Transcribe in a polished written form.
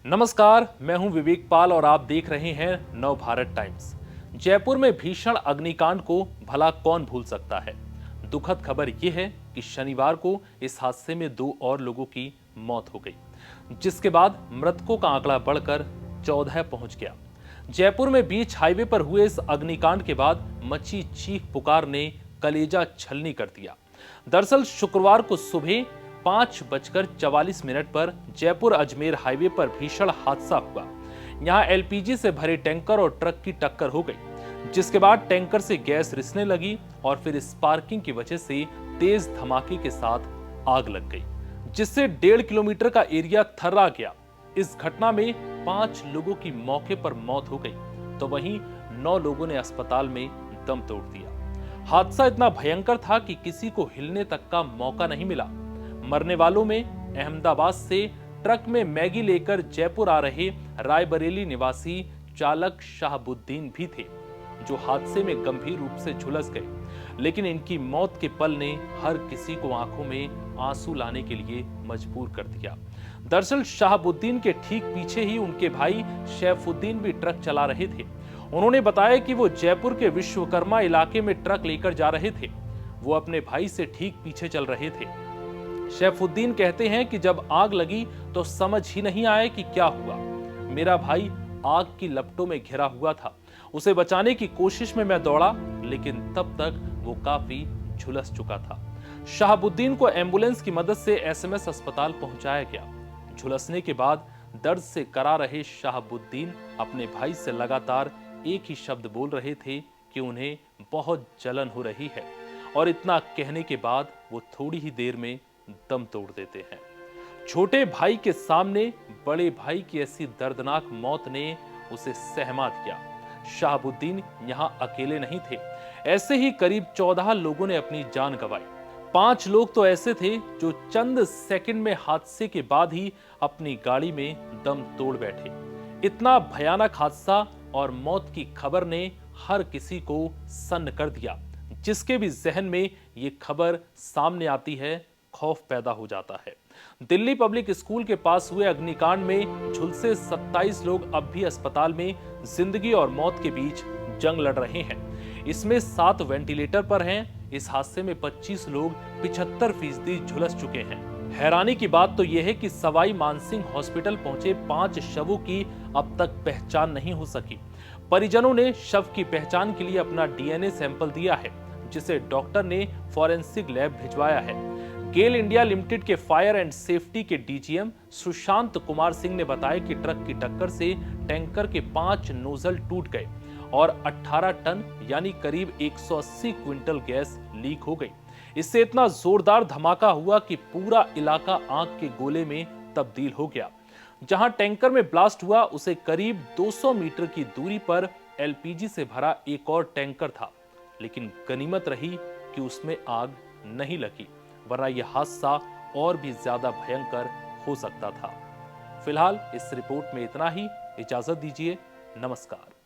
नमस्कार, मैं हूं विवेक पाल और आप देख रहे हैं नव भारत टाइम्स। जयपुर में भीषण अग्निकांड को भला कौन भूल सकता है। दुखद खबर यह है कि शनिवार को इस हादसे में 2 और लोगों की मौत हो गई, जिसके बाद मृतकों का आंकड़ा बढ़कर 14 पहुंच गया। जयपुर में बीच हाईवे पर हुए इस अग्निकांड के बाद मची चीख पुकार ने कलेजा छलनी कर दिया। दरअसल शुक्रवार को सुबह 5:44 पर जयपुर अजमेर हाईवे पर भीषण हादसा हुआ। यहां एलपीजी से भरे टैंकर और ट्रक की टक्कर हो गई, जिसके बाद टैंकर से गैस रिसने लगी और फिर स्पार्किंग की वजह से तेज धमाके के साथ आग लग गई, जिससे 1.5 किलोमीटर का एरिया थर्रा गया। इस घटना में 5 लोगों की मौके पर मौत हो गई, तो वहीं 9 लोगों ने अस्पताल में दम तोड़ दिया। हादसा इतना भयंकर था कि किसी को हिलने तक का मौका नहीं मिला। मरने वालों में अहमदाबाद से ट्रक में मैगी लेकर जयपुर आ रहे रायबरेली निवासी चालक शाहबुद्दीन भी थे, जो हादसे में गंभीर रूप से झुलस गए। लेकिन इनकी मौत के पल ने हर किसी को आंखों में आंसू लाने के लिए मजबूर कर दिया। दरअसल शाहबुद्दीन के ठीक पीछे ही उनके भाई शैफुद्दीन भी ट्रक चला रहे थे। उन्होंने बताया कि वो जयपुर के विश्वकर्मा इलाके में ट्रक लेकर जा रहे थे। वो अपने भाई से ठीक पीछे चल रहे थे। शैफुद्दीन कहते हैं कि जब आग लगी तो समझ ही नहीं आया कि क्या हुआ। मेरा भाई आग की लपटों में घिरा हुआ था। उसे बचाने की कोशिश में मैं दौड़ा, लेकिन तब तक वो काफी झुलस चुका था। शाहबुद्दीन को एम्बुलेंस की मदद से एसएमएस अस्पताल पहुंचाया गया। झुलसने के बाद दर्द से करा रहे शाहबुद्दीन अपने भाई से लगातार एक ही शब्द बोल रहे थे कि उन्हें बहुत जलन हो रही है, और इतना कहने के बाद वो थोड़ी ही देर में दम तोड़ देते हैं। छोटे भाई के सामने बड़े भाई की ऐसी दर्दनाक मौत ने उसे सहमा दिया। शाहबुद्दीन यहां अकेले नहीं थे। ऐसे ही करीब 14 लोगों ने अपनी जान गंवाई। 5 लोग तो ऐसे थे जो चंद सेकंड में हादसे के बाद ही अपनी गाड़ी में दम तोड़ बैठे। इतना भयानक हादसा और मौत की खबर ने हर किसी को सन्न कर दिया। जिसके भी जहन में ये खबर सामने आती है, खौफ पैदा हो जाता है। दिल्ली पब्लिक स्कूल के पास हुए अग्निकांड में झुलसे 27 लोग अब भी अस्पताल में जिंदगी और मौत के बीच जंग लड़ रहे हैं। इसमें 7 वेंटिलेटर पर हैं। इस हादसे में 25 लोग 75% झुलस चुके हैं। हैरानी की बात तो यह है कि सवाई मानसिंह हॉस्पिटल पहुंचे 5 शवों की अब तक पहचान नहीं हो सकी। परिजनों ने शव की पहचान के लिए अपना डीएनए सैंपल दिया है, जिसे डॉक्टर ने फॉरेंसिक लैब भिजवाया है। गेल इंडिया लिमिटेड के फायर एंड सेफ्टी के डीजीएम सुशांत कुमार सिंह ने बताया कि ट्रक की टक्कर से टैंकर के 5 नोजल टूट गए और 18 टन यानी करीब 180 क्विंटल गैस लीक हो गई। इससे इतना जोरदार धमाका हुआ कि पूरा इलाका आग के गोले में तब्दील हो गया। जहां टैंकर में ब्लास्ट हुआ, उसे करीब 200 मीटर की दूरी पर एलपीजी से भरा एक और टैंकर था, लेकिन गनीमत रही कि उसमें आग नहीं लगी, वरना यह हादसा और भी ज्यादा भयंकर हो सकता था। फिलहाल इस रिपोर्ट में इतना ही। इजाजत दीजिए। नमस्कार।